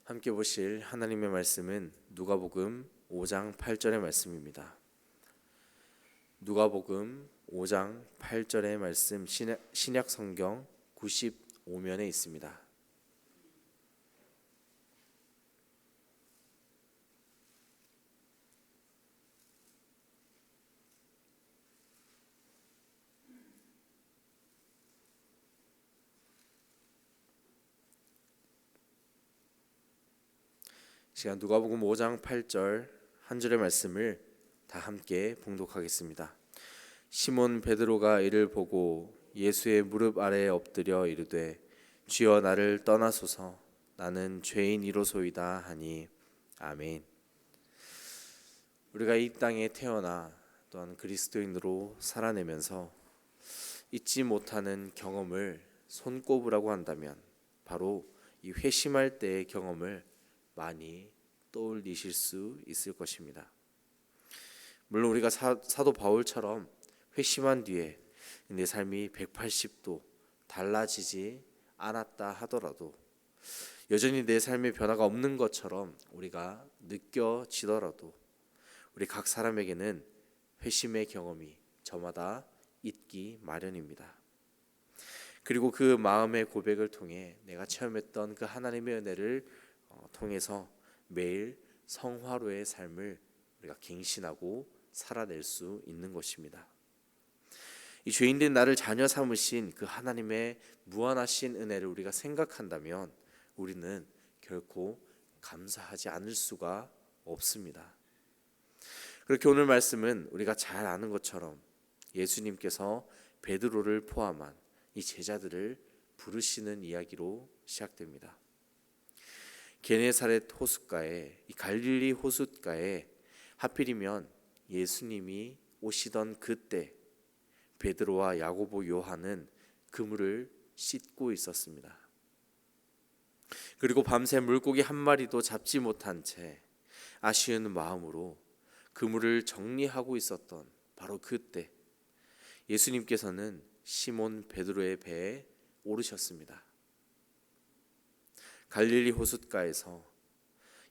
함께 보실 하나님의 말씀은 누가복음 5장 8절의 말씀입니다. 누가복음 5장 8절의 말씀 신약 성경 95면에 있습니다. 시간 누가복음 5장 8절 한 줄의 말씀을 다 함께 봉독하겠습니다. 시몬 베드로가 이를 보고 예수의 무릎 아래에 엎드려 이르되 주여 나를 떠나소서 나는 죄인이로소이다 하니 아멘. 우리가 이 땅에 태어나 또한 그리스도인으로 살아내면서 잊지 못하는 경험을 손꼽으라고 한다면 바로 이 회심할 때의 경험을 많이 떠올리실 수 있을 것입니다. 물론 우리가 사도 바울처럼 회심한 뒤에 내 삶이 180도 달라지지 않았다 하더라도 여전히 내 삶의 변화가 없는 것처럼 우리가 느껴지더라도 우리 각 사람에게는 회심의 경험이 저마다 있기 마련입니다. 그리고 그 마음의 고백을 통해 내가 체험했던 그 하나님의 은혜를 통해서 매일 성화로의 삶을 우리가 갱신하고 살아낼 수 있는 것입니다. 이 죄인된 나를 자녀 삼으신 그 하나님의 무한하신 은혜를 우리가 생각한다면 우리는 결코 감사하지 않을 수가 없습니다. 그렇게 오늘 말씀은 우리가 잘 아는 것처럼 예수님께서 베드로를 포함한 이 제자들을 부르시는 이야기로 시작됩니다. 게네사렛 호숫가에, 이 갈릴리 호숫가에 하필이면 예수님이 오시던 그때 베드로와 야고보, 요한은 그물을 씻고 있었습니다. 그리고 밤새 물고기 한 마리도 잡지 못한 채 아쉬운 마음으로 그물을 정리하고 있었던 바로 그때 예수님께서는 시몬 베드로의 배에 오르셨습니다. 갈릴리 호숫가에서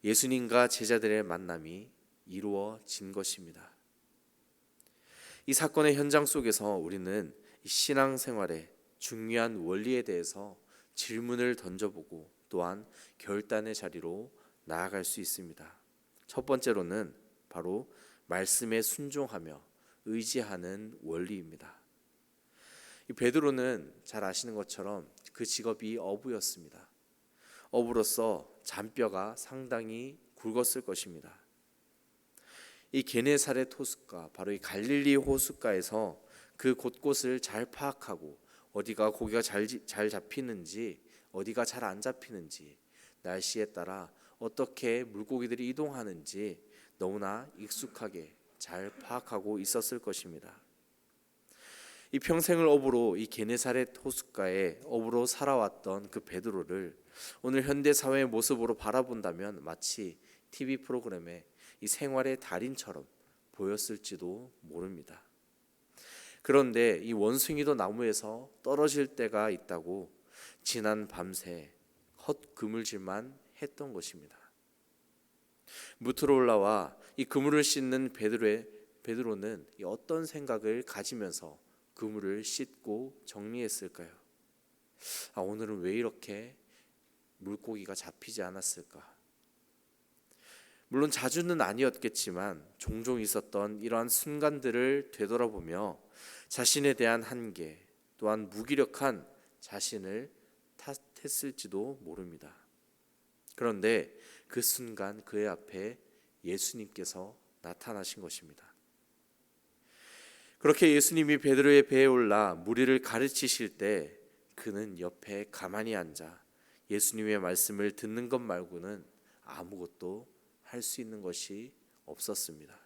예수님과 제자들의 만남이 이루어진 것입니다. 이 사건의 현장 속에서 우리는 신앙생활의 중요한 원리에 대해서 질문을 던져보고 또한 결단의 자리로 나아갈 수 있습니다. 첫 번째로는 바로 말씀에 순종하며 의지하는 원리입니다. 이 베드로는 잘 아시는 것처럼 그 직업이 어부였습니다. 어부로서 잔뼈가 상당히 굵었을 것입니다. 이 게네사렛 호숫가, 바로 이 갈릴리 호숫가에서 그 곳곳을 잘 파악하고 어디가 고기가 잘 잡히는지 어디가 잘 안 잡히는지 날씨에 따라 어떻게 물고기들이 이동하는지 너무나 익숙하게 잘 파악하고 있었을 것입니다. 이 평생을 어부로 이 게네사렛 호숫가에 어부로 살아왔던 그 베드로를 오늘 현대 사회의 모습으로 바라본다면 마치 TV 프로그램에 이 생활의 달인처럼 보였을지도 모릅니다. 그런데 이 원숭이도 나무에서 떨어질 때가 있다고 지난 밤새 헛그물질만 했던 것입니다. 무트로 올라와 이 그물을 씻는 베드로는 어떤 생각을 가지면서 그물을 씻고 정리했을까요? 오늘은 왜 이렇게 물고기가 잡히지 않았을까? 물론 자주는 아니었겠지만 종종 있었던 이러한 순간들을 되돌아보며 자신에 대한 한계 또한 무기력한 자신을 탓했을지도 모릅니다. 그런데 그 순간 그의 앞에 예수님께서 나타나신 것입니다. 그렇게 예수님이 베드로의 배에 올라 무리를 가르치실 때 그는 옆에 가만히 앉아 예수님의 말씀을 듣는 것 말고는 아무것도 할 수 있는 것이 없었습니다.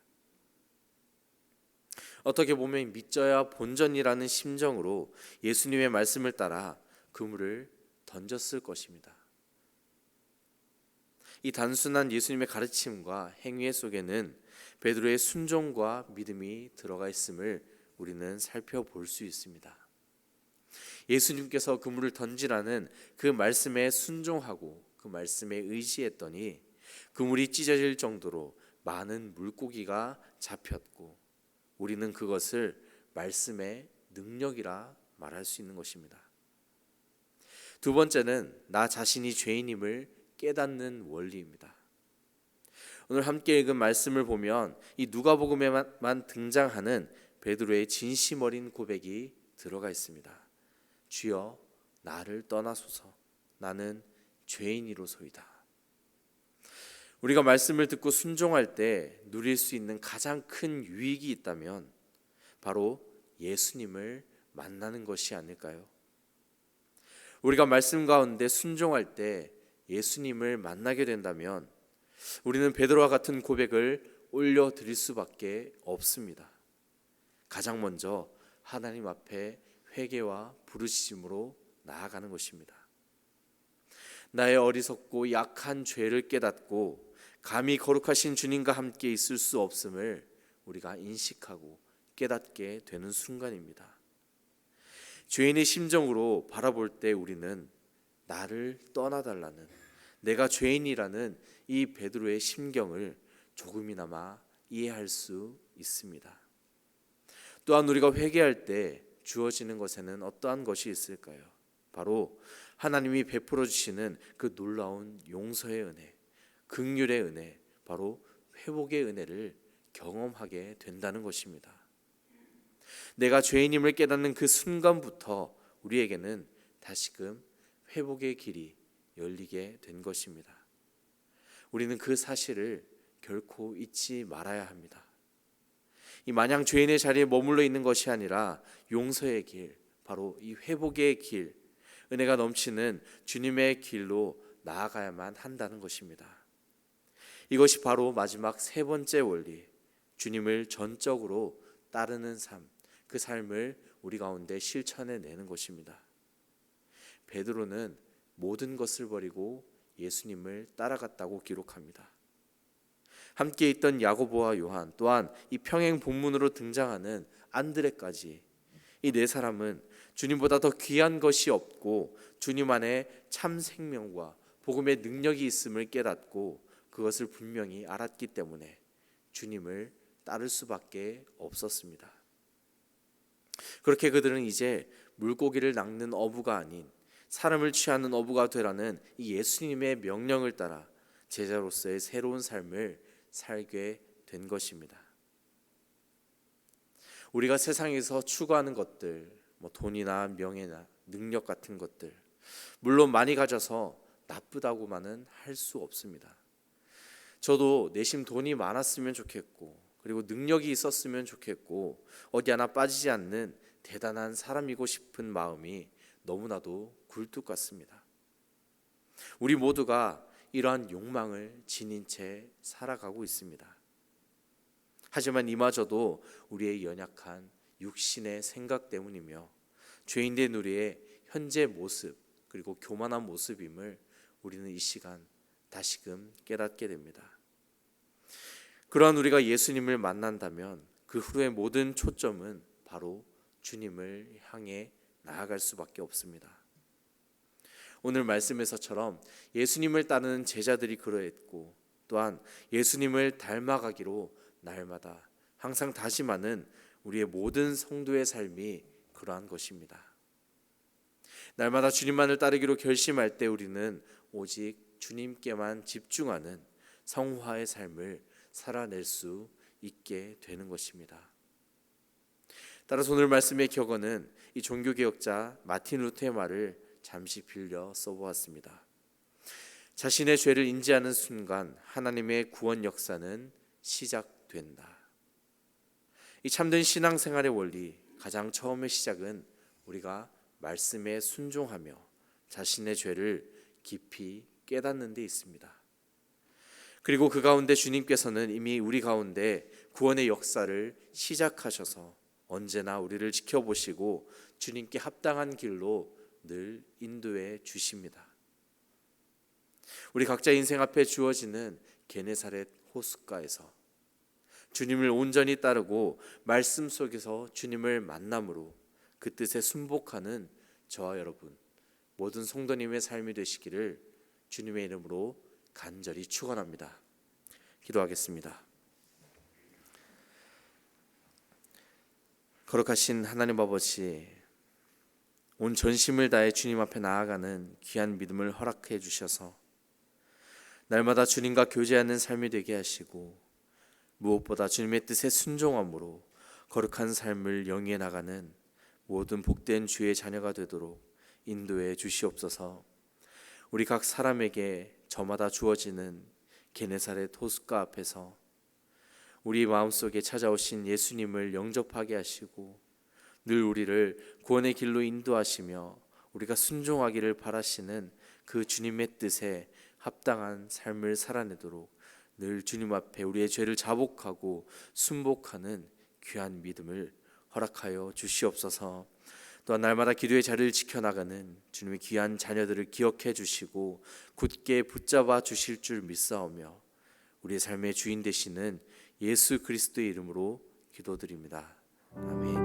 어떻게 보면 믿져야 본전이라는 심정으로 예수님의 말씀을 따라 그물을 던졌을 것입니다. 이 단순한 예수님의 가르침과 행위 속에는 베드로의 순종과 믿음이 들어가 있음을 우리는 살펴볼 수 있습니다. 예수님께서 그물을 던지라는 그 말씀에 순종하고 그 말씀에 의지했더니 그물이 찢어질 정도로 많은 물고기가 잡혔고 우리는 그것을 말씀의 능력이라 말할 수 있는 것입니다. 두 번째는 나 자신이 죄인임을 깨닫는 원리입니다. 오늘 함께 읽은 말씀을 보면 이 누가복음에만 등장하는 베드로의 진심 어린 고백이 들어가 있습니다. 주여 나를 떠나소서 나는 죄인이로소이다. 우리가 말씀을 듣고 순종할 때 누릴 수 있는 가장 큰 유익이 있다면 바로 예수님을 만나는 것이 아닐까요? 우리가 말씀 가운데 순종할 때 예수님을 만나게 된다면 우리는 베드로와 같은 고백을 올려드릴 수밖에 없습니다. 가장 먼저 하나님 앞에 회개와 부르짖음으로 나아가는 것입니다. 나의 어리석고 약한 죄를 깨닫고 감히 거룩하신 주님과 함께 있을 수 없음을 우리가 인식하고 깨닫게 되는 순간입니다. 죄인의 심정으로 바라볼 때 우리는 나를 떠나달라는, 내가 죄인이라는 이 베드로의 심경을 조금이나마 이해할 수 있습니다. 또한 우리가 회개할 때 주어지는 것에는 어떠한 것이 있을까요? 바로 하나님이 베풀어 주시는 그 놀라운 용서의 은혜, 긍휼의 은혜, 바로 회복의 은혜를 경험하게 된다는 것입니다. 내가 죄인임을 깨닫는 그 순간부터 우리에게는 다시금 회복의 길이 열리게 된 것입니다. 우리는 그 사실을 결코 잊지 말아야 합니다. 이 마냥 죄인의 자리에 머물러 있는 것이 아니라 용서의 길, 바로 이 회복의 길, 은혜가 넘치는 주님의 길로 나아가야만 한다는 것입니다. 이것이 바로 마지막 세 번째 원리, 주님을 전적으로 따르는 삶, 그 삶을 우리 가운데 실천해내는 것입니다. 베드로는 모든 것을 버리고 예수님을 따라갔다고 기록합니다. 함께 있던 야고보와 요한, 또한 이 평행 본문으로 등장하는 안드레까지, 이 네 사람은 주님보다 더 귀한 것이 없고 주님 안에 참 생명과 복음의 능력이 있음을 깨닫고 그것을 분명히 알았기 때문에 주님을 따를 수밖에 없었습니다. 그렇게 그들은 이제 물고기를 낚는 어부가 아닌 사람을 취하는 어부가 되라는 이 예수님의 명령을 따라 제자로서의 새로운 삶을 살게 된 것입니다. 우리가 세상에서 추구하는 것들, 돈이나 명예나 능력 같은 것들, 물론 많이 가져서 나쁘다고만은 할 수 없습니다. 저도 내심 돈이 많았으면 좋겠고, 그리고 능력이 있었으면 좋겠고, 어디 하나 빠지지 않는 대단한 사람이고 싶은 마음이 너무나도 굴뚝 같습니다. 우리 모두가 이러한 욕망을 지닌 채 살아가고 있습니다. 하지만 이마저도 우리의 연약한 육신의 생각 때문이며 죄인된 우리의 현재 모습, 그리고 교만한 모습임을 우리는 이 시간 다시금 깨닫게 됩니다. 그러한 우리가 예수님을 만난다면 그 후의 모든 초점은 바로 주님을 향해 나아갈 수밖에 없습니다. 오늘 말씀에서처럼 예수님을 따르는 제자들이 그러했고, 또한 예수님을 닮아가기로 날마다 항상 다짐하는 우리의 모든 성도의 삶이 그러한 것입니다. 날마다 주님만을 따르기로 결심할 때 우리는 오직 주님께만 집중하는 성화의 삶을 살아낼 수 있게 되는 것입니다. 따라서 오늘 말씀의 격언은 이 종교개혁자 마틴 루터의 말을 잠시 빌려 써보았습니다. 자신의 죄를 인지하는 순간 하나님의 구원 역사는 시작된다. 이 참된 신앙생활의 원리, 가장 처음의 시작은 우리가 말씀에 순종하며 자신의 죄를 깊이 깨닫는 데 있습니다. 그리고 그 가운데 주님께서는 이미 우리 가운데 구원의 역사를 시작하셔서 언제나 우리를 지켜보시고 주님께 합당한 길로 늘 인도해 주십니다. 우리 각자 인생 앞에 주어지는 게네사렛 호숫가에서 주님을 온전히 따르고 말씀 속에서 주님을 만남으로 그 뜻에 순복하는 저와 여러분 모든 성도님의 삶이 되시기를 주님의 이름으로 간절히 축원합니다. 기도하겠습니다. 거룩하신 하나님 아버지, 온 전심을 다해 주님 앞에 나아가는 귀한 믿음을 허락해 주셔서 날마다 주님과 교제하는 삶이 되게 하시고 무엇보다 주님의 뜻에 순종함으로 거룩한 삶을 영위해 나가는 모든 복된 주의 자녀가 되도록 인도해 주시옵소서. 우리 각 사람에게 저마다 주어지는 게네사렛 호숫가 앞에서 우리 마음속에 찾아오신 예수님을 영접하게 하시고 늘 우리를 구원의 길로 인도하시며 우리가 순종하기를 바라시는 그 주님의 뜻에 합당한 삶을 살아내도록 늘 주님 앞에 우리의 죄를 자복하고 순복하는 귀한 믿음을 허락하여 주시옵소서. 또한 날마다 기도의 자리를 지켜나가는 주님의 귀한 자녀들을 기억해 주시고 굳게 붙잡아 주실 줄 믿사오며 우리의 삶의 주인 되시는 예수 그리스도의 이름으로 기도드립니다. 아멘.